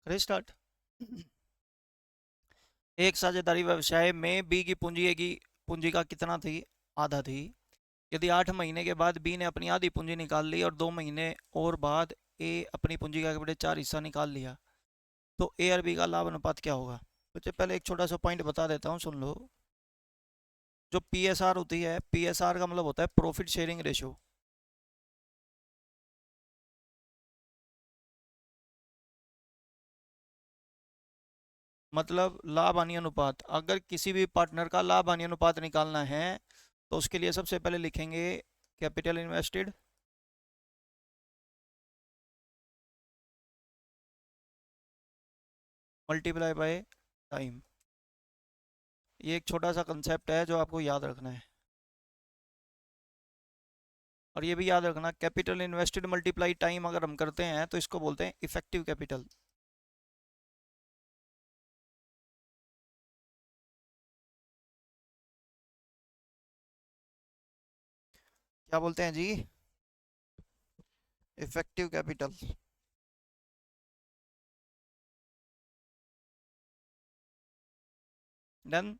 Restart. एक साझेदारी व्यवसाय में बी की पूंजी का कितना थी? आधा थी। यदि 8 महीने के बाद बी ने अपनी आधी पूंजी निकाल ली और 2 महीने और बाद ए अपनी पूंजी का 4 हिस्सा निकाल लिया, तो ए और बी का लाभ अनुपात क्या होगा? बच्चे पहले एक छोटा सा पॉइंट बता देता हूँ, सुन लो। जो पी एस आर होती है, पी एस आर का मतलब होता है प्रॉफिट शेयरिंग रेशो। मतलब लाभ हानि अनुपात। अगर किसी भी पार्टनर का लाभ हानि अनुपात निकालना है तो उसके लिए सबसे पहले लिखेंगे capital invested multiply by time. ये एक छोटा सा कंसेप्ट है जो आपको याद रखना है। और ये भी याद रखना, कैपिटल इन्वेस्टेड मल्टीप्लाई टाइम अगर हम करते हैं तो इसको बोलते हैं इफेक्टिव कैपिटल। क्या बोलते हैं जी? Effective capital. डन।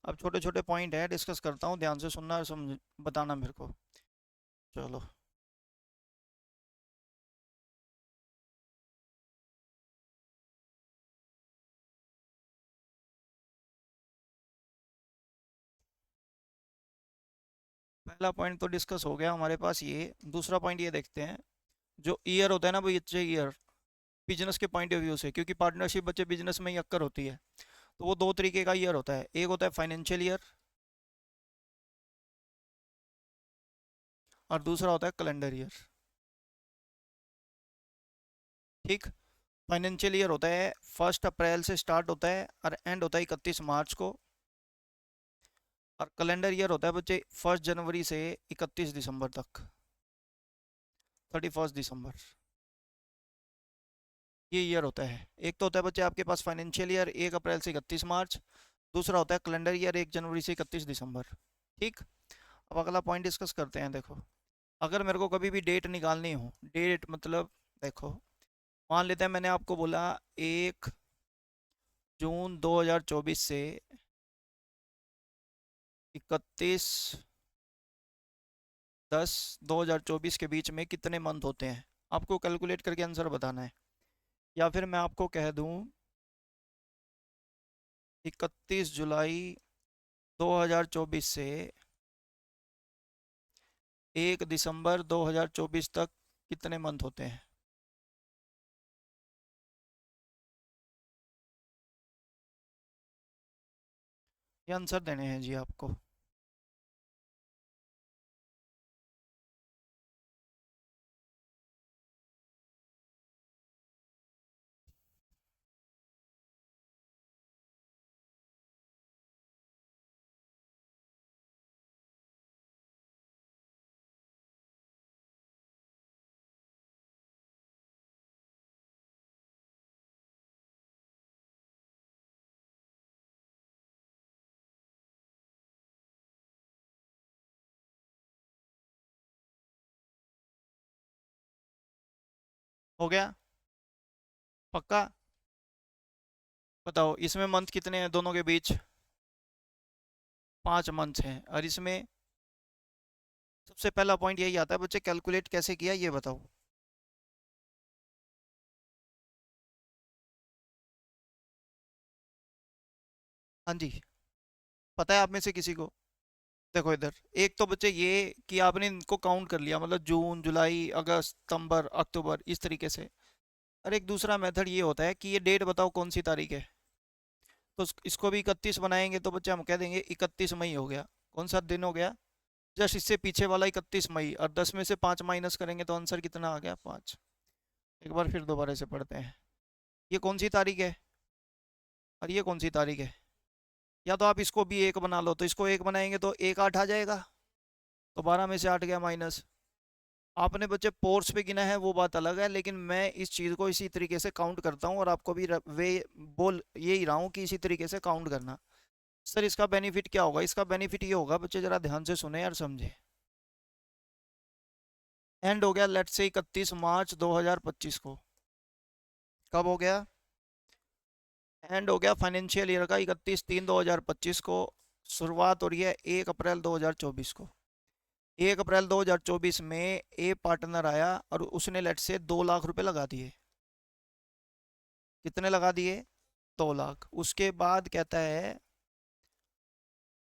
अब छोटे छोटे पॉइंट है, डिस्कस करता हूँ, ध्यान से सुनना और समझ बताना मेरे को। चलो। पहला पॉइंट तो डिस्कस हो गया हमारे पास। ये दूसरा पॉइंट ये देखते हैं। जो ईयर होता है ना, वो ये ईयर बिजनेस के पॉइंट ऑफ व्यू से, क्योंकि पार्टनरशिप बच्चे बिजनेस में ही अक्कर होती है, तो वो दो तरीके का ईयर होता है। एक होता है फाइनेंशियल ईयर और दूसरा होता है कैलेंडर ईयर। ठीक। फाइनेंशियल ईयर होता है 1 अप्रैल से स्टार्ट होता है और एंड होता है 31 मार्च को। और कैलेंडर ईयर होता है बच्चे 1 जनवरी से 31 दिसंबर तक, 31 दिसंबर। ये ईयर होता है। एक तो होता है बच्चे आपके पास फाइनेंशियल ईयर 1 अप्रैल से 31 मार्च, दूसरा होता है कैलेंडर ईयर 1 जनवरी से 31 दिसंबर। ठीक। अब अगला पॉइंट डिस्कस करते हैं। देखो, अगर मेरे को कभी भी डेट निकालनी हो, डेट मतलब देखो, मान लेते हैं मैंने आपको बोला 1 जून 2024 से 31 10 2024 के बीच में कितने मंथ होते हैं, आपको कैलकुलेट करके आंसर बताना है। या फिर मैं आपको कह दूं 31 जुलाई 2024 से 1 दिसंबर 2024 तक कितने मंथ होते हैं। ये आंसर देने हैं जी आपको। हो गया? पक्का? बताओ इसमें मंथ कितने हैं दोनों के बीच? 5 मंथ हैं। और इसमें सबसे पहला पॉइंट यही आता है बच्चे, कैलकुलेट कैसे किया ये बताओ। हाँ जी। पता है आप में से किसी को? देखो इधर, एक तो बच्चे ये कि आपने इनको काउंट कर लिया, मतलब जून जुलाई अगस्त सितंबर अक्टूबर इस तरीके से। और एक दूसरा मेथड ये होता है कि ये डेट बताओ कौन सी तारीख है। तो इसको भी 31 बनाएंगे तो बच्चे हम कह देंगे 31 मई हो गया। कौन सा दिन हो गया? जस्ट इससे पीछे वाला 31 मई, और 10 में से 5 माइनस करेंगे तो आंसर कितना आ गया? 5। एक बार फिर दोबारा से पढ़ते हैं। ये कौन सी तारीख है और ये कौन सी तारीख है? या तो आप इसको भी एक बना लो, तो इसको एक बनाएंगे तो 1 8 आ जाएगा, तो 12 में से 8 गया माइनस। आपने बच्चे पोर्स पे गिना है वो बात अलग है, लेकिन मैं इस चीज़ को इसी तरीके से काउंट करता हूँ और आपको भी वे बोल यही रहा हूँ कि इसी तरीके से काउंट करना। सर इसका बेनिफिट क्या होगा? इसका बेनिफिट ये होगा बच्चे, जरा ध्यान से सुने यार, समझे। एंड हो गया लेट्स से 31 मार्च 2025 को, कब हो गया? एंड हो गया फाइनेंशियल ईयर का 31/3/2025 को। शुरुआत हो रही है 1 अप्रैल 2024 को। 1 अप्रैल 2024 में ए पार्टनर आया और उसने लेट से 2 लाख रुपए लगा दिए। कितने लगा दिए? 2 लाख। उसके बाद कहता है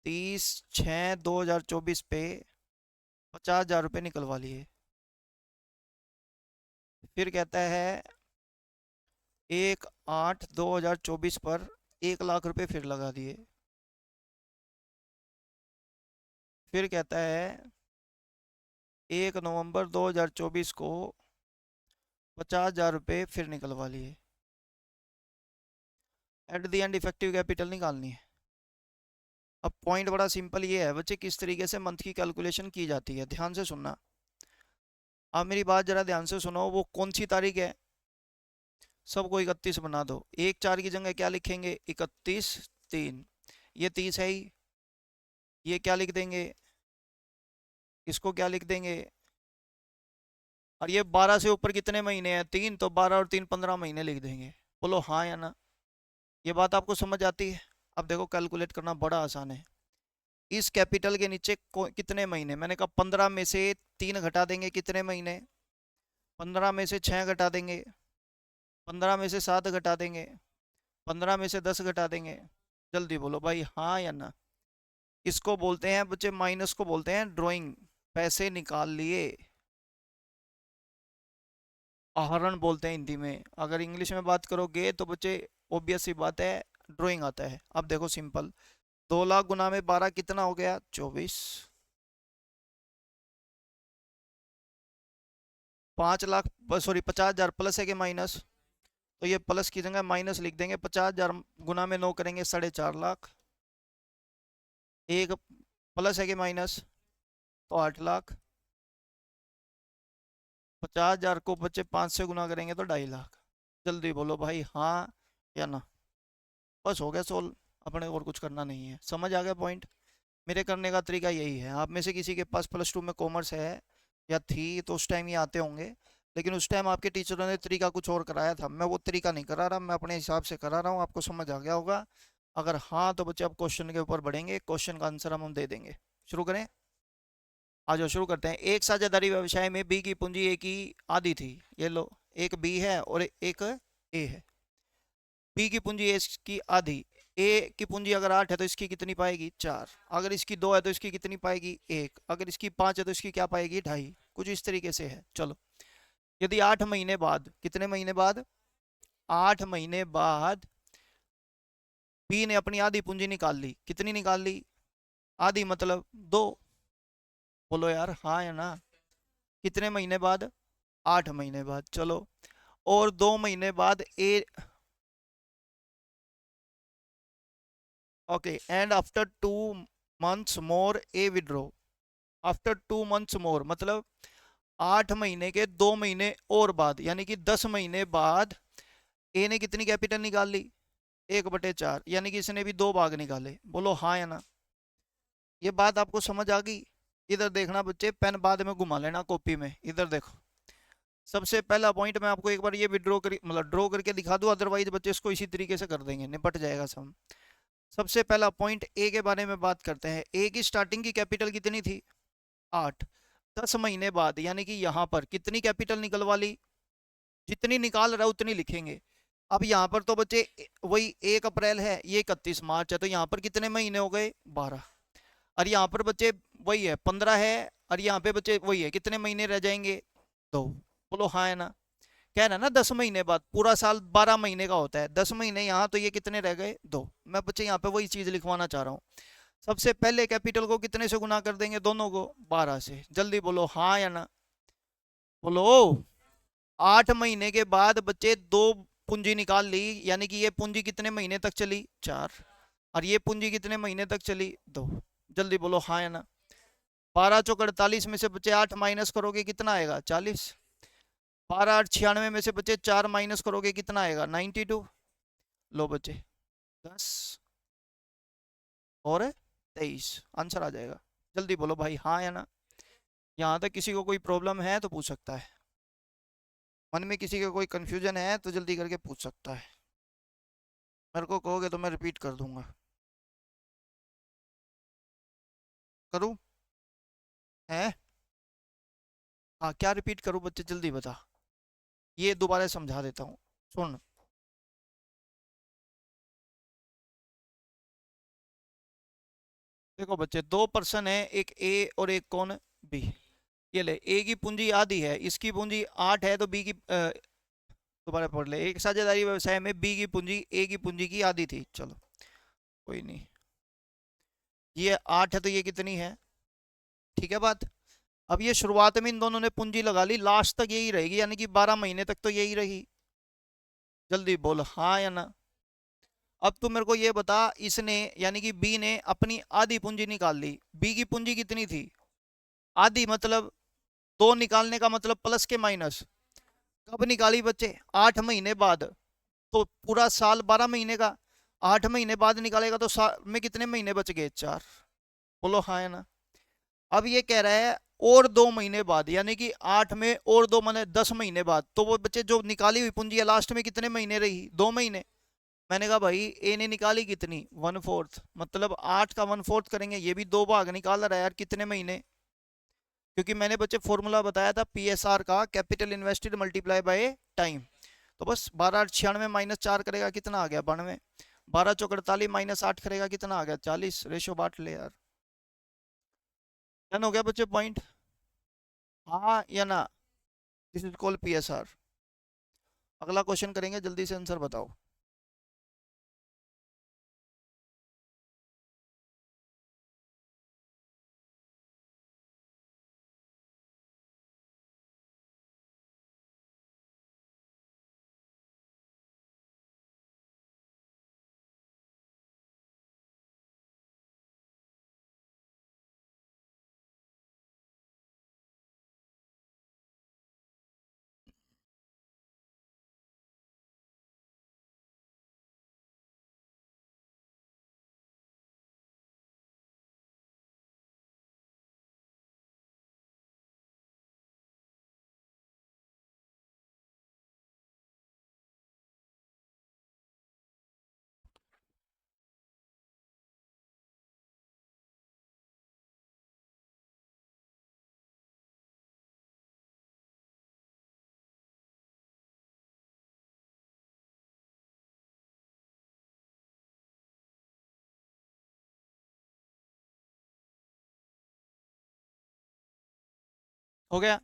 30/6/2024 पे 50,000 रुपये निकलवा लिए। फिर कहता है 1/8/2024 पर 1 लाख रुपए फिर लगा दिए। फिर कहता है 1 नवंबर 2024 को 50,000 रुपये फिर निकलवा लिए। At the end effective capital निकालनी है। अब पॉइंट बड़ा सिंपल ये है बच्चे, किस तरीके से मंथ की कैलकुलेशन की जाती है, ध्यान से सुनना। आप मेरी बात जरा ध्यान से सुनो। वो कौन सी तारीख है? सबको 31 बना दो। 1/4 की जगह क्या लिखेंगे? 31/3। ये 30 है ही, ये क्या लिख देंगे? इसको क्या लिख देंगे? और ये 12 से ऊपर कितने महीने हैं? 3, तो 12 और 3 15 महीने लिख देंगे। बोलो हाँ या ना। ये बात आपको समझ आती है? अब देखो कैलकुलेट करना बड़ा आसान है। इस कैपिटल के नीचे कितने महीने? मैंने कहा 15 में से 3 घटा देंगे, कितने महीने? 15 में से 6 घटा देंगे, 15 में से 7 घटा देंगे, 15 में से 10 घटा देंगे। जल्दी बोलो भाई हाँ या ना। इसको बोलते हैं बच्चे, माइनस को बोलते हैं ड्राइंग। पैसे निकाल लिए, आहरण बोलते हैं हिंदी में। अगर इंग्लिश में बात करोगे तो बच्चे ऑब्वियस सी बात है ड्राइंग आता है। अब देखो सिंपल, 2 लाख गुना में 12 कितना हो गया? 24। 5 लाख, सॉरी 50,000 प्लस है कि माइनस? तो ये प्लस की जगह माइनस लिख देंगे। 50,000 गुना में 9 करेंगे 4.5 लाख। एक प्लस है कि माइनस? तो 8 लाख। 50,000 को बच्चे 5 से गुना करेंगे तो 2.5 लाख। जल्दी बोलो भाई हाँ या ना। बस हो गया सोल्व, अपने और कुछ करना नहीं है। समझ आ गया पॉइंट? मेरे करने का तरीका यही है। आप में से किसी के पास +2 में कॉमर्स है या थी तो उस टाइम ये आते होंगे, लेकिन उस टाइम आपके टीचरों ने तरीका कुछ और कराया था। मैं वो तरीका नहीं करा रहा, मैं अपने हिसाब से करा रहा हूँ। आपको समझ आ गया होगा। अगर हाँ तो बच्चे आप क्वेश्चन के ऊपर बढ़ेंगे, क्वेश्चन का आंसर हम दे देंगे। शुरू करें? आ जाओ शुरू करते हैं। एक साझेदारी व्यवसाय में बी की पूंजी ए की आधी थी। ये लो, एक बी है और एक ए है। बी की पूंजी ए की आधी। ए की पूंजी अगर 8 है तो इसकी कितनी पाएगी? 4। अगर इसकी 2 है तो इसकी कितनी पाएगी? 1। अगर इसकी 5 है तो इसकी क्या पाएगी? 2.5। कुछ इस तरीके से है। चलो, यदि 8 महीने बाद, कितने महीने बाद? 8 महीने बाद बी ने अपनी आधी पूंजी निकाल ली। कितनी निकाल ली? आधी मतलब 2। बोलो यार हाँ या ना। कितने महीने बाद? 8 महीने बाद। चलो, और 2 महीने बाद ए, okay, and after 2 months more a withdraw. After 2 months more मतलब 8 महीने के 2 महीने और बाद, यानी कि 10 महीने बाद ए ने कितनी कैपिटल निकाल ली? 1/4, यानी कि इसने भी 2 भाग निकाले। बोलो हाँ या ना। ये बात आपको समझ आ गई? इधर देखना बच्चे, पेन बाद में घुमा लेना कॉपी में। इधर देखो, सबसे पहला पॉइंट मैं आपको एक बार ये विड्रॉ कर मतलब ड्रॉ करके दिखा दूं, अदरवाइज बच्चे इसको इसी तरीके से कर देंगे, निपट जाएगा सब। सबसे पहला पॉइंट ए के बारे में बात करते हैं। ए की स्टार्टिंग की कैपिटल कितनी थी? 8। 10 महीने बाद यानी कि यहाँ पर कितनी कैपिटल निकलवा ली? जितनी निकाल रहा है उतनी लिखेंगे। अब यहाँ पर तो बच्चे वही 1 अप्रैल है, ये 31 मार्च है, तो यहाँ पर कितने महीने हो गए? 12। और यहाँ पर बच्चे वही है 15 है, और यहाँ पे बच्चे वही है, कितने महीने रह जाएंगे? 2। बोलो हाँ है ना। कह रहा ना 10 महीने बाद, पूरा साल 12 महीने का होता है, 10 महीने यहाँ, तो ये कितने रह गए? 2। मैं बच्चे यहाँ पे वही चीज लिखवाना चाह रहा हूँ। सबसे पहले कैपिटल को कितने से गुना कर देंगे? दोनों को 12 से। जल्दी बोलो हाँ या ना। बोलो। 8 महीने के बाद बच्चे 2 पूंजी निकाल ली, यानी कि ये पूंजी कितने महीने तक चली? 4। और ये पूंजी कितने महीने तक चली? 2। जल्दी बोलो हाँ या ना। 12 चौक 48 में से बच्चे 8 माइनस करोगे कितना आएगा? 40। 12 8 96 में से बच्चे 4 माइनस करोगे कितना आएगा? 92। लो बच्चे 10 और 23 आंसर आ जाएगा। जल्दी बोलो भाई हाँ या ना। यहाँ तक किसी को कोई प्रॉब्लम है तो पूछ सकता है। मन में किसी का कोई कंफ्यूजन है तो जल्दी करके पूछ सकता है, मेरे को कहोगे तो मैं रिपीट कर दूंगा। करूँ? है? हाँ, क्या रिपीट करूँ बच्चे, जल्दी बता। ये दोबारा समझा देता हूँ, सुन। देखो बच्चे, दो पर्सन है, एक ए और एक कौन, बी। ये ले, ए की पूंजी आधी है, इसकी पूंजी 8 है, तो बी की दोबारा पढ़ ले। एक साझेदारी व्यवसाय में बी की पूंजी ए की पूंजी की आधी थी, चलो कोई नहीं। ये 8 है तो ये कितनी है, ठीक है बात। अब ये शुरुआत में इन दोनों ने पूंजी लगा ली, लास्ट तक यही रहेगी, यानी कि 12 महीने तक तो यही रही। जल्दी बोल हाँ या ना। अब तू मेरे को ये बता, इसने यानी कि बी ने अपनी आधी पूंजी निकाल ली। बी की पूंजी कितनी थी, आधी, मतलब दो निकालने का मतलब प्लस के माइनस। कब निकाली बच्चे, 8 महीने बाद। तो पूरा साल 12 महीने का, 8 महीने बाद निकालेगा तो साल में कितने महीने बच गए, 4। बोलो हाँ या ना। अब ये कह रहा है और 2 महीने बाद, यानी कि 8 में और 2 माने 10 महीने बाद, तो वो बच्चे जो निकाली हुई पूंजी है लास्ट में कितने महीने रही, 2 महीने। मैंने कहा भाई ए ने निकाली कितनी, 1/4, मतलब 8 का 1/4 करेंगे, ये भी 2 भाग निकाल रहा है यार, कितने महीने। क्योंकि मैंने बच्चे फॉर्मूला बताया था पीएसआर का, capital invested multiply by time. तो बस 12×96 -4 करेगा, कितना आ गया, 92। 12×4 = 48 -8 करेगा, कितना आ गया, 40। रेशो बांट ले यार। डन हो गया बच्चे पॉइंट, हाँ या ना। This is called PSR. अगला क्वेश्चन करेंगे, जल्दी से आंसर बताओ। हो गया,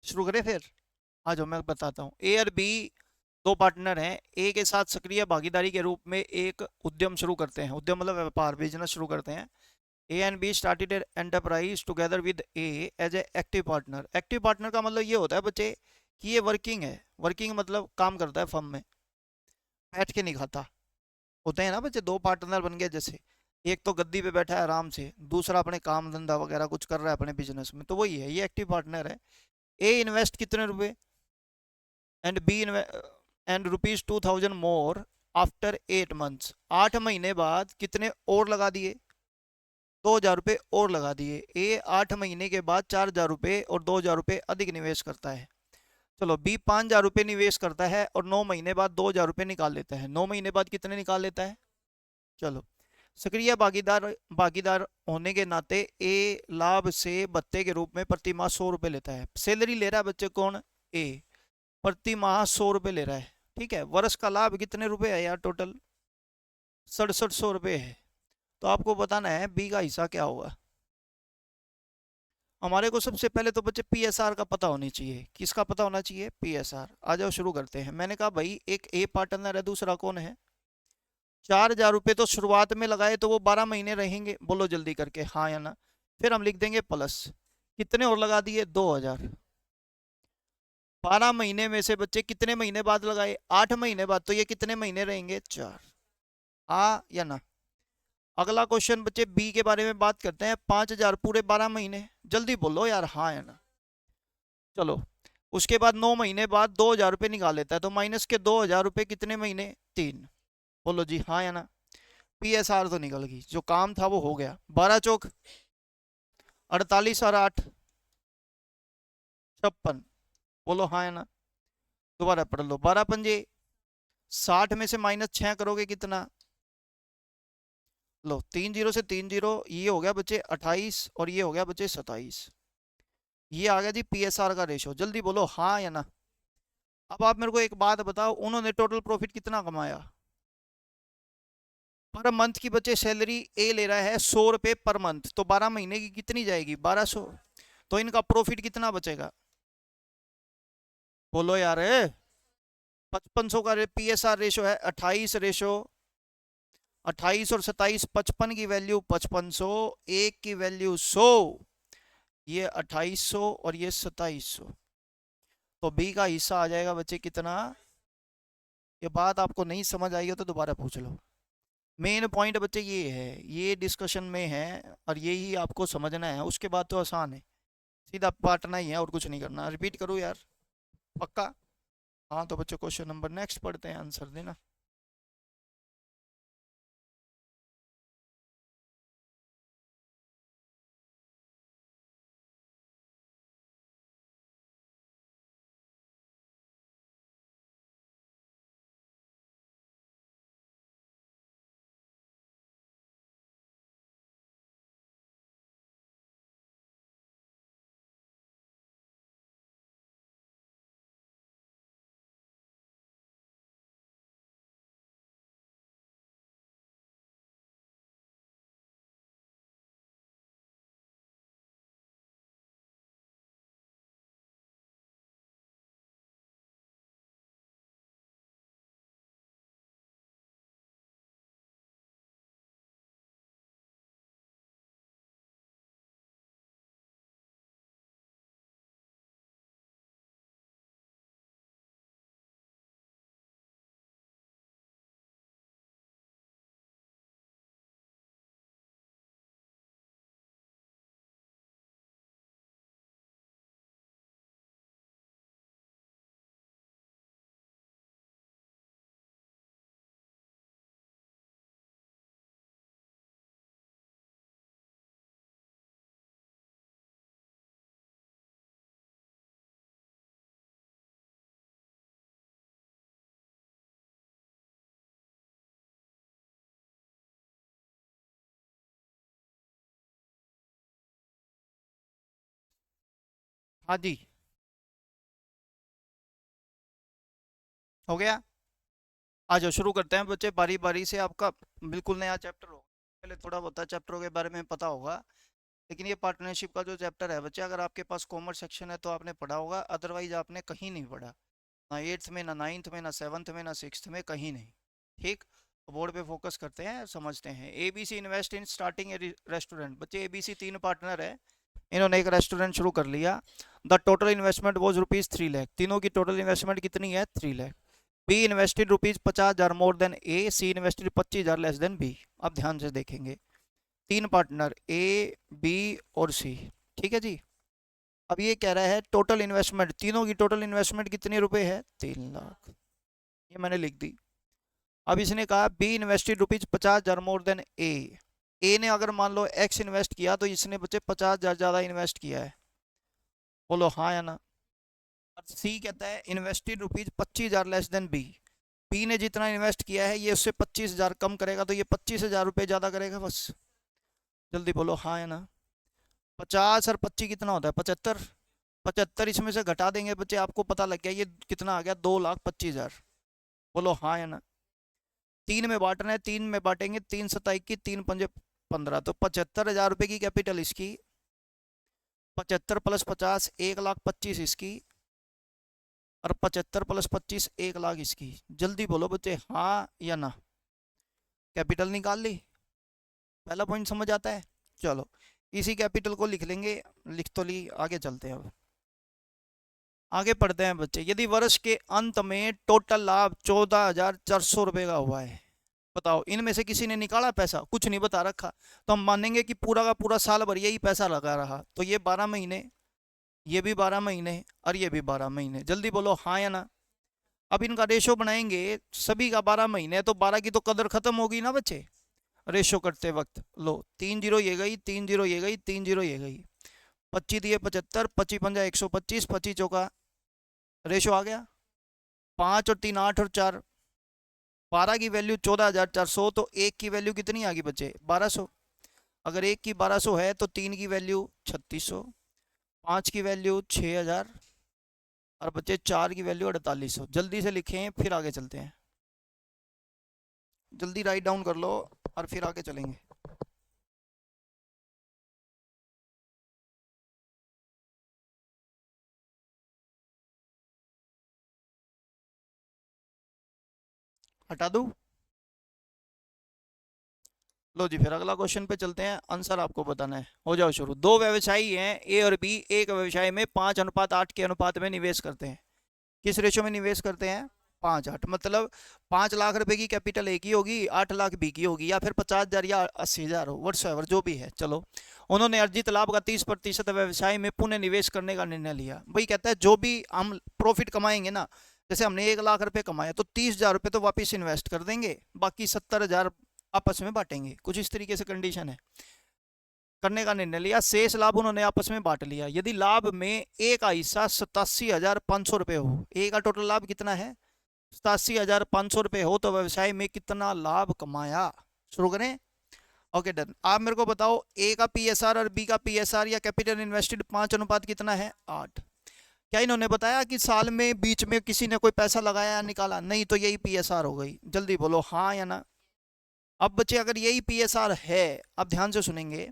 शुरू करें फिर। आ जाओ मैं बताता हूँ। ए और बी दो पार्टनर हैं, ए के साथ सक्रिय भागीदारी के रूप में एक उद्यम शुरू करते हैं, उद्यम मतलब व्यापार, बिजनेस शुरू करते हैं। A and B started enterprise together with A as a active partner. Active partner का मतलब ये होता है बच्चे कि ये वर्किंग है, वर्किंग मतलब काम करता है फर्म में, बैठ के नहीं खाता। होते हैं ना बच्चे, दो पार्टनर बन गए जैसे, एक तो गद्दी पे बैठा है आराम से, दूसरा अपने काम धंधा वगैरह कुछ कर रहा है अपने बिजनेस में, तो वही है, ये एक्टिव पार्टनर है। ए इन्वेस्ट कितने रुपए, and B and ₹2000 more after 8 months. 8 महीने बाद कितने और लगा दिए, 2000 रुपये और लगा दिए। ए 8 महीने के बाद 4000 रुपये और 2000 रुपये अधिक निवेश करता है। चलो बी 5000 रुपये निवेश करता है और 9 महीने बाद 2000 रुपये निकाल लेता है। 9 महीने बाद कितने निकाल लेता है, चलो। सक्रिय भागीदार भागीदार होने के नाते ए लाभ से भत्ते के रूप में प्रति माह 100 रुपये लेता है। सैलरी ले रहा है बच्चे कौन, ए, प्रति माह 100 रुपये ले रहा है, ठीक है। वर्ष का लाभ कितने रुपए है यार, टोटल 6700 रुपये है। तो आपको बताना है बी का हिस्सा क्या होगा। हमारे को सबसे पहले तो बच्चे पीएसआर का पता होनी चाहिए। किसका पता होना चाहिए, पीएसआर। आ जाओ शुरू करते हैं। मैंने कहा भाई एक ए पार्टनर है, दूसरा कौन है, 4000 रुपये तो शुरुआत में लगाए, तो वो 12 महीने रहेंगे, बोलो जल्दी करके हाँ या ना। फिर हम लिख देंगे प्लस, कितने और लगा दिए, 2000। 12 महीने में से बच्चे कितने महीने बाद लगाए, 8 महीने बाद, तो ये कितने महीने रहेंगे, 4। हाँ या ना। अगला क्वेश्चन बच्चे बी के बारे में बात करते हैं, 5000 पूरे 12 महीने, जल्दी बोलो यार हाँ या ना। चलो, उसके बाद 9 महीने बाद 2000 रुपये निकाल लेता है, तो माइनस के 2000 रुपये कितने महीने, 3। बोलो जी हाँ या ना। पीएसआर तो निकल गई, जो काम था वो हो गया। 12×4 = 48 और 8 56। बोलो हाँ या ना। दोबारा पढ़ लो। 12 पंजे 60 में से -6 करोगे कितना? लो 3 जीरो से 3 जीरो, ये हो गया बच्चे 28 और ये हो गया बच्चे 27। ये आ गया जी पीएसआर का रेशो। जल्दी बोलो हाँ या ना। अब आप मेरे को एक बात बताओ, उन्होंने टोटल प्रॉफिट कितना कमाया? पर मंथ की बच्चे सैलरी ए ले रहा है 100 रुपए पर मंथ, तो 12 महीने की कितनी जाएगी? 1200। तो इनका प्रॉफिट कितना बचेगा? बोलो यार। 5500 का पीएसआर रेशो है, 28 और 27, 55 की वैल्यू 5500, एक की वैल्यू 100, ये 2800 और ये 2700। तो बी का हिस्सा आ जाएगा बच्चे कितना? ये बात आपको नहीं समझ आई हो तो दोबारा पूछ लो। मेन पॉइंट बच्चे ये है, ये डिस्कशन में है और यही आपको समझना है, उसके बाद तो आसान है, सीधा पाटना ही है और कुछ नहीं करना। रिपीट करूँ यार? पक्का? हाँ तो बच्चों क्वेश्चन नंबर नेक्स्ट पढ़ते हैं, आंसर देना। हाँ जी, हो गया। आ जाओ शुरू करते हैं बच्चे, बारी बारी से। आपका बिल्कुल नया चैप्टर होगा, पहले थोड़ा बहुत चैप्टरों के बारे में पता होगा, लेकिन ये पार्टनरशिप का जो चैप्टर है बच्चे, अगर आपके पास कॉमर्स सेक्शन है तो आपने पढ़ा होगा, अदरवाइज आपने कहीं नहीं पढ़ा, ना एट्थ में, ना नाइन्थ में, ना सेवन्थ में, ना सिक्स्थ में, कहीं नहीं। ठीक, तो बोर्ड पे फोकस करते हैं, समझते हैं। ABC invest in starting a restaurant. बच्चे एबीसी 3 पार्टनर है, इन्होंने एक रेस्टोरेंट शुरू कर लिया। The total investment was ₹3 lakh. तीनों की टोटल इन्वेस्टमेंट कितनी है? 3 lakh. B invested ₹50,000 more than A, C invested 25,000 less than B. अब ध्यान से देखेंगे, 3 पार्टनर ए, बी और सी, ठीक है जी। अब ये कह रहा है टोटल इन्वेस्टमेंट, तीनों की टोटल इन्वेस्टमेंट कितने रुपए है? 3 लाख। ये मैंने लिख दी। अब इसने कहा बी इन्वेस्टेड ₹50,000 मोर देन ए ने अगर मान लो एक्स इन्वेस्ट किया तो इसने बच्चे 50,000 ज़्यादा इन्वेस्ट किया है। बोलो हाँ या ना। सी कहता है invested ₹25,000 less than B. B ने जितना इन्वेस्ट किया है ये उससे 25,000 कम करेगा, तो ये 25,000 रुपये ज़्यादा करेगा बस। जल्दी बोलो हाँ या ना। 50 और 25 कितना होता है? 75। 75 इसमें से घटा देंगे बच्चे, आपको पता लग गया ये कितना आ गया? 2,25,000। बोलो हाँ या ना। 3 में बांटना है, 3 में बांटेंगे, 3 सत्ता 21, 3 पंजे 15, तो 75,000 रुपये की कैपिटल इसकी, 75 + 50 1,25,000 इसकी, और 75 + 25 1,00,000 इसकी। जल्दी बोलो बच्चे हाँ या ना। कैपिटल निकाल ली, पहला पॉइंट समझ आता है। चलो इसी कैपिटल को लिख लेंगे, लिख तो ली, आगे चलते हैं। अब आगे पढ़ते हैं बच्चे। यदि वर्ष के अंत में टोटल लाभ 14,400 रुपये का हुआ है, बताओ इनमें से किसी ने निकाला पैसा? कुछ नहीं बता रखा, तो हम मानेंगे कि पूरा का पूरा साल भर यही पैसा लगा रहा, तो ये 12 महीने, ये भी 12 महीने और ये भी 12 महीने। जल्दी बोलो हाँ या ना। अब इनका रेशो बनाएंगे, सभी का 12 महीने, तो 12 की तो कदर खत्म होगी ना बच्चे रेशो करते वक्त। लो 3 जीरो ये गई, 3 जीरो ये गई, 3 जीरो ये गई, 25 दिए 75, 25 पंजा 125, 25 चौका रेशो आ गया 5 और 3 8 और 4 12 की वैल्यू 14,400, तो एक की वैल्यू कितनी आ गई बच्चे 1200। अगर एक की 1200 है तो तीन की वैल्यू 3600, पाँच की वैल्यू 6000 और बच्चे चार की वैल्यू 4800। जल्दी से लिखें फिर आगे चलते हैं, जल्दी राइट डाउन कर लो और फिर आगे चलेंगे। हटा दूं? लो जी, फिर अगला क्वेश्चन पे चलते हैं, आंसर आपको बताना है। हो जाओ शुरू। दो व्यवसायी हैं ए और बी, एक व्यवसाय में 5:8 के अनुपात में निवेश करते हैं। किस रेशो में निवेश करते हैं? 5:8। मतलब 5 लाख रुपए की कैपिटल ए की होगी, 8 लाख बी की होगी, या फिर 50,000 या 80,000 हो, व्हाट्सएवर जो भी है। चलो, उन्होंने अर्जित लाभ का 30% व्यवसाय में पुनः निवेश करने का निर्णय लिया। भाई कहता है जो भी हम प्रॉफिट कमाएंगे ना, जैसे हमने 1 लाख रुपए कमाया तो 30,000 रुपए तो वापिस इन्वेस्ट कर देंगे, बाकी 70,000 आपस में बांटेंगे। कुछ इस तरीके से कंडीशन है। करने का निर्णय लिया, शेष लाभ उन्होंने आपस में बांट लिया। यदि लाभ में ए का हिस्सा 87,500 रुपये हो, ए का टोटल लाभ कितना है 87,500 रुपये हो, तो व्यवसाय में कितना लाभ कमाया। शुरू करें। Okay done. आप मेरे को बताओ ए का पीएसआर और बी का पीएसआर या कैपिटल इन्वेस्टेड 5 अनुपात कितना है 8। क्या इन्होंने बताया कि साल में बीच में किसी ने कोई पैसा लगाया या निकाला? नहीं, तो यही पीएसआर हो गई। जल्दी बोलो हाँ या ना। अब बच्चे अगर यही पीएसआर है, अब ध्यान से सुनेंगे,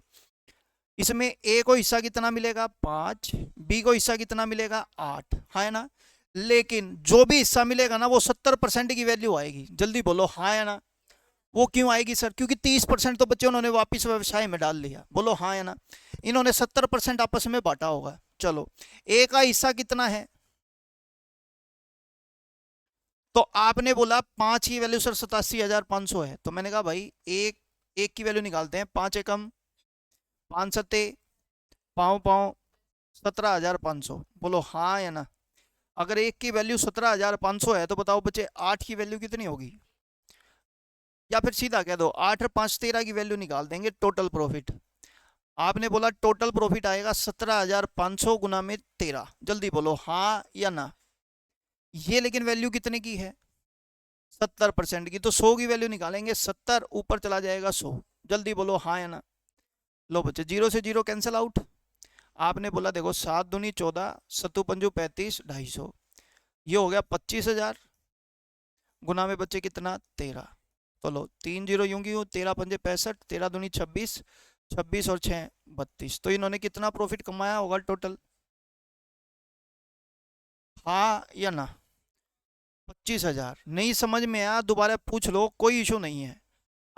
इसमें ए को हिस्सा कितना मिलेगा 5, बी को हिस्सा कितना मिलेगा 8, हाँ है ना। लेकिन जो भी हिस्सा मिलेगा ना वो 70% की वैल्यू आएगी। जल्दी बोलो हाँ या ना। वो क्यों आएगी सर? क्योंकि 30% तो बच्चे उन्होंने वापिस व्यवसाय में डाल लिया। बोलो हाँ या ना। इन्होंने 70% आपस में बांटा होगा। चलो, ए का हिस्सा कितना है? तो आपने बोला 5 की वैल्यू सर 87,500 है, तो मैंने कहा भाई एक की वैल्यू निकालते हैं। 5 एकम 5 सत्ते पाँव पाँव 17,500। बोलो हाँ या ना। अगर एक की वैल्यू 17,500 है तो बताओ बच्चे 8 की वैल्यू कितनी होगी? या फिर सीधा कह दो 8 और 5 13 की वैल्यू निकाल देंगे टोटल प्रॉफिट। आपने बोला टोटल प्रॉफिट आएगा 17,500 गुना में 13। जल्दी बोलो हाँ या ना। ये लेकिन वैल्यू कितने की है 70% की, तो 100 की वैल्यू निकालेंगे, 70 ऊपर चला जाएगा 100। जल्दी बोलो हाँ या ना। लो बच्चे, जीरो से जीरो कैंसिल आउट। आपने बोला देखो 7 दूनी 14, सत्तू पंजू 35, 250, ये हो गया 25,000 गुना में बच्चे कितना 13। तो लो 3 जीरो यूं की यूं, 13 पंजे 65, 13 दूनी 26, 26 और 6 32। तो इन्होंने कितना प्रॉफिट कमाया होगा टोटल? हाँ या ना। 25,000। नहीं समझ में आया दोबारा पूछ लो, कोई इशू नहीं है।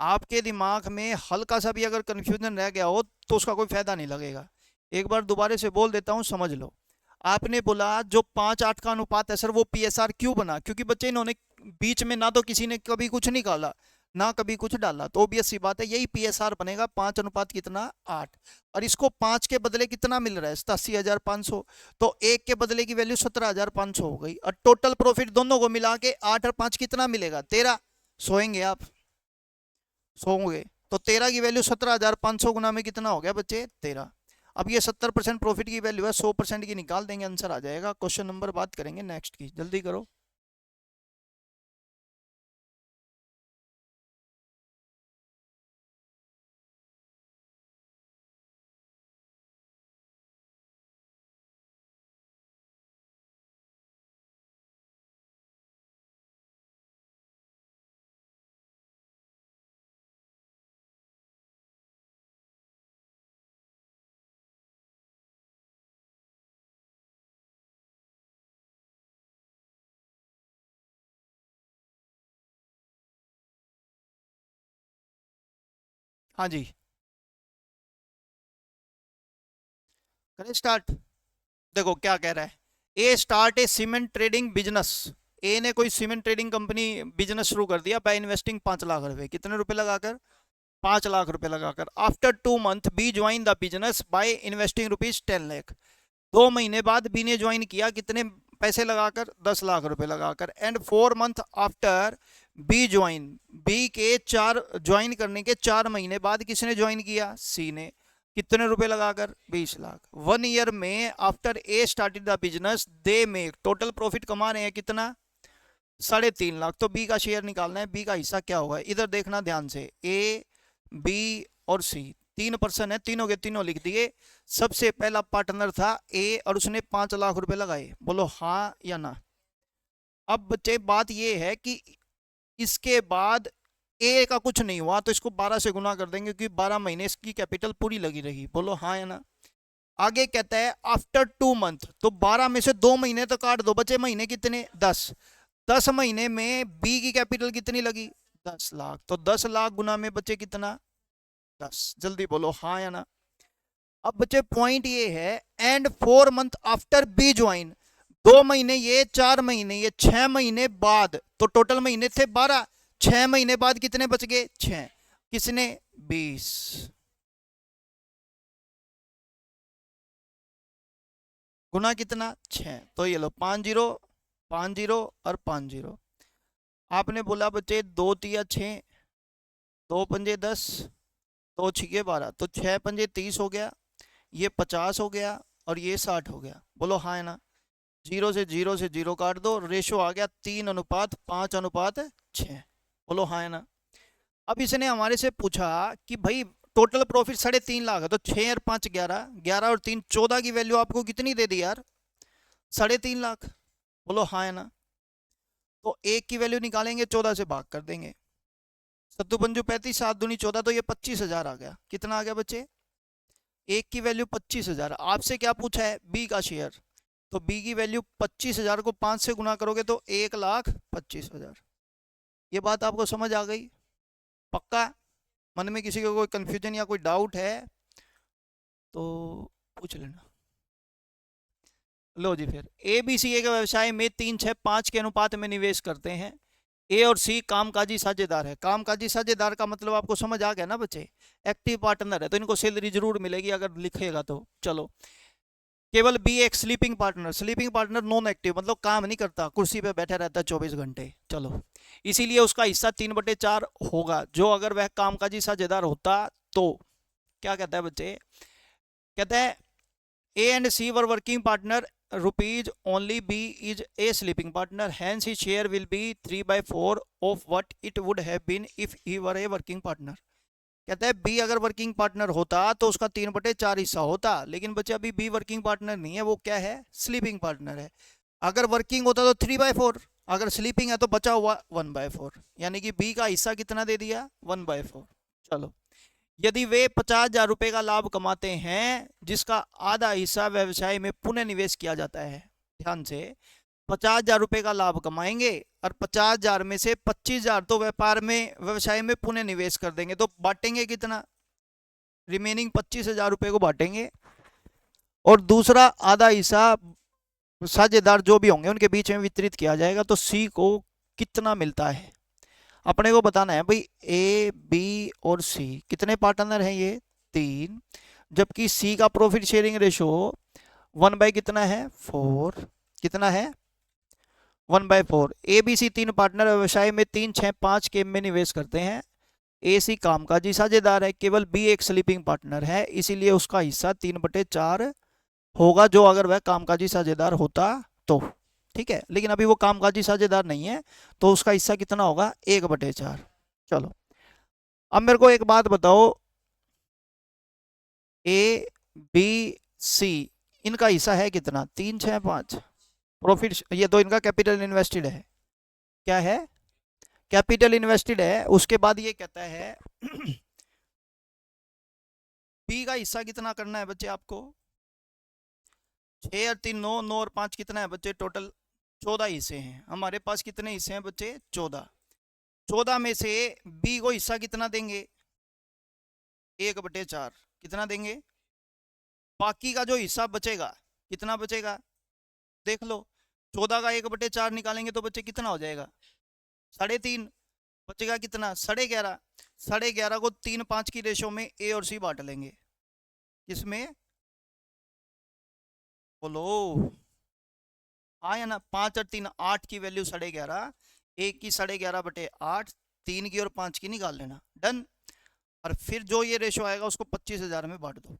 आपके दिमाग में हल्का सा भी अगर कंफ्यूजन रह गया हो तो उसका कोई फायदा नहीं लगेगा। एक बार दोबारा से बोल देता हूँ, समझ लो। आपने बोला जो 5:8 का अनुपात है सर वो पीएसआर क्यों बना? क्योंकि बच्चे इन्होंने बीच में ना तो किसी ने कभी कुछ निकाला ना कभी कुछ डाला, तो ऑब्वियस सी बात है यही पीएसआर बनेगा। 5 अनुपात कितना 8। और इसको 5 के बदले कितना मिल रहा है 87,500, तो एक के बदले की वैल्यू 17,500 हो गई। और टोटल प्रॉफिट दोनों को मिला के 8 और 5 कितना मिलेगा 13। सोएंगे आप? सोओगे। तो 13 की वैल्यू 17,500 गुना में कितना हो गया बच्चे 13। अब ये 70% प्रॉफिट की वैल्यू है, 100% की निकाल देंगे, आंसर आ जाएगा। क्वेश्चन नंबर बात करेंगे नेक्स्ट की, जल्दी करो। हाँ जी, करें स्टार्ट। देखो क्या कह रहा है, ए स्टार्ट ए सीमेंट ट्रेडिंग बिजनेस। ए ने कोई सीमेंट ट्रेडिंग कंपनी बिजनेस शुरू कर दिया बाय इन्वेस्टिंग 5 लाख रुपए। कितने रुपए लगाकर? 5 लाख रुपए लगाकर। After 2 month B join the business by investing rupees 10 lakh. 2 महीने बाद बी ने ज्वाइन किया, कितने पैसे लगाकर? 10 लाख रुपए लगाकर। And 4 month after B join, B के 4 ज्वाइन करने के 4 महीने बाद किसने ज्वाइन किया? सी ने। कितने रुपए लगाकर? 20 लाख। 1 ईयर में after a started the business they make, total profit कमा रहे हैं कितना? 3.5 लाख। तो बी का शेयर निकालना है, बी का हिस्सा क्या होगा इधर देखना ध्यान से। ए, बी और सी, 3 पर्सन है, तीनों के तीनों लिख दिए। सबसे पहला पार्टनर था ए और उसने 5 लाख रुपए लगाए, बोलो हाँ या ना। अब बच्चे बात ये है कि इसके बाद ए का कुछ नहीं हुआ तो इसको 12 से गुना कर देंगे क्योंकि 12 महीने इसकी कैपिटल पूरी लगी रही, बोलो हाँ या ना। आगे कहता है आफ्टर 2 मंथ, तो 12 में से 2 महीने तो काट दो, बचे महीने कितने? 10। 10 महीने में बी की कैपिटल कितनी लगी? 10 लाख। तो 10 लाख गुना में बचे कितना? 10। जल्दी बोलो हाँ या ना। अब बच्चे पॉइंट ये है, and 4 month after B join, 2 महीने ये, 4 महीने ये, 6 महीने बाद, तो टोटल महीने थे 12, 6 महीने बाद कितने बच गए? 6। किसने? 20। गुना कितना? 6। तो ये लो 5 जीरो, 5 जीरो और 5 जीरो। आपने बोला बच्चे 2 तिया 6, 2 पंजे 10, 2 छिके 12, तो 6 पंजे 30 हो गया, ये 50 हो गया और ये 60 हो गया, बोलो हाँ है ना। जीरो से जीरो काट दो, रेशो आ गया 3:5:6, बोलो हाँ है ना। अब इसने हमारे से पूछा कि भाई टोटल प्रॉफिट 3.5 लाख है, तो 6 और 5 11, 11 और 3 14 की वैल्यू आपको कितनी दे दी यार? 3.5 लाख, बोलो हाँ है ना। तो एक की वैल्यू निकालेंगे, 14 से भाग कर देंगे, 7×5 = 35, 7×2 = 14, तो ये 25,000 आ गया। कितना आ गया बच्चे? एक की वैल्यू 25,000। आपसे क्या पूछा है? बी का शेयर, तो बी की वैल्यू 25,000 को 5 से गुना करोगे तो 1,25,000। ये बात आपको समझ आ गई? पक्का? मन में किसी को कोई कंफ्यूजन या कोई डाउट है तो पूछ लेना। लो जी, फिर ए बी सी के व्यवसाय में 3 6 5 के अनुपात में निवेश करते हैं। ए और सी कामकाजी साझेदार है। कामकाजी साझेदार का मतलब आपको समझ आ गया ना बच्चे? एक्टिव पार्टनर है तो इनको सैलरी जरूर मिलेगी अगर लिखेगा तो। चलो, केवल बी एक sleeping partner. Sleeping partner non active, मतलब काम नहीं करता, कुर्सी पे बैठा रहता है 24 घंटे। चलो, इसीलिए उसका हिस्सा 3/4 होगा, जो अगर वह कामकाजी साझेदार होता तो। क्या कहता है बच्चे? कहता है A and C were working partner, rupees only B is a sleeping partner, hence he share will be 3/4 of what it would have been if he were a working partner. कहता है बी अगर working partner होता तो उसका 3/4 हिस्सा होता, लेकिन बच्चे अभी बी वर्किंग पार्टनर नहीं है, वो क्या है? स्लीपिंग पार्टनर है। अगर वर्किंग होता तो 3/4, अगर स्लीपिंग है तो बचा हुआ 1/4, यानी कि बी का हिस्सा कितना दे दिया? 1/4। चलो, यदि वे 50,000 रुपए का लाभ कमाते हैं जिसका आधा हिस्सा व्यवसाय में पुनः निवेश किया जाता है, ध्यान से, 50,000 रुपए का लाभ कमाएंगे और 50,000 में से 25,000 तो व्यापार में, व्यवसाय में पुनः निवेश कर देंगे, तो बांटेंगे कितना? रिमेनिंग 25,000 रुपए को बांटेंगे और दूसरा आधा हिस्सा साझेदार जो भी होंगे उनके बीच में वितरित किया जाएगा। तो सी को कितना मिलता है अपने को बताना है भाई। ए बी और सी कितने पार्टनर हैं? ये 3। जबकि सी का प्रॉफिट शेयरिंग रेशो 1 कितना है? 4। कितना है? 1/4। ए बी सी 3 पार्टनर व्यवसाय में 3 6 5 के में निवेश करते हैं। ए सी कामकाजी साझेदार है, केवल बी एक स्लीपिंग पार्टनर है, इसीलिए उसका हिस्सा 3/4 होगा, जो अगर वह कामकाजी साझेदार होता तो। ठीक है, लेकिन अभी वो कामकाजी साझेदार नहीं है तो उसका हिस्सा कितना होगा? 1/4। चलो, अब मेरे को एक बात बताओ, ए बी सी इनका हिस्सा है कितना? 3 6 5 प्रॉफिट, ये तो इनका कैपिटल इन्वेस्टेड है। क्या है? कैपिटल इन्वेस्टेड है। उसके बाद ये कहता है बी का हिस्सा कितना करना है बच्चे आपको? 6 और 3 9, 9 और 5 कितना है बच्चे? टोटल 14 हिस्से हैं हमारे पास। कितने हिस्से हैं बच्चे? 14। 14 में से बी को हिस्सा कितना देंगे? 1/4। कितना देंगे? बाकी का जो हिस्सा बचेगा, कितना बचेगा देख लो। 14 का 1/4 निकालेंगे तो बच्चे कितना हो जाएगा? 3.5। बचेगा कितना? 11.5। 11.5 को 3 5 की रेशो में ए और सी बांट लेंगे। किसमें? बोलो हाँ या ना। 5 और 3 8 की वैल्यू 11.5, एक की 11.5/8, 3 की और 5 की निकाल लेना। डन। और फिर जो ये रेशो आएगा उसको 25,000 में बांट दो।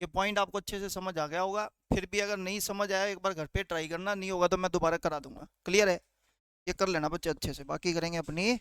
ये पॉइंट आपको अच्छे से समझ आ गया होगा। फिर भी अगर नहीं समझ आया एक बार घर पे ट्राई करना, नहीं होगा तो मैं दोबारा करा दूंगा। क्लियर है? ये कर लेना बच्चे अच्छे से, बाकी करेंगे अपनी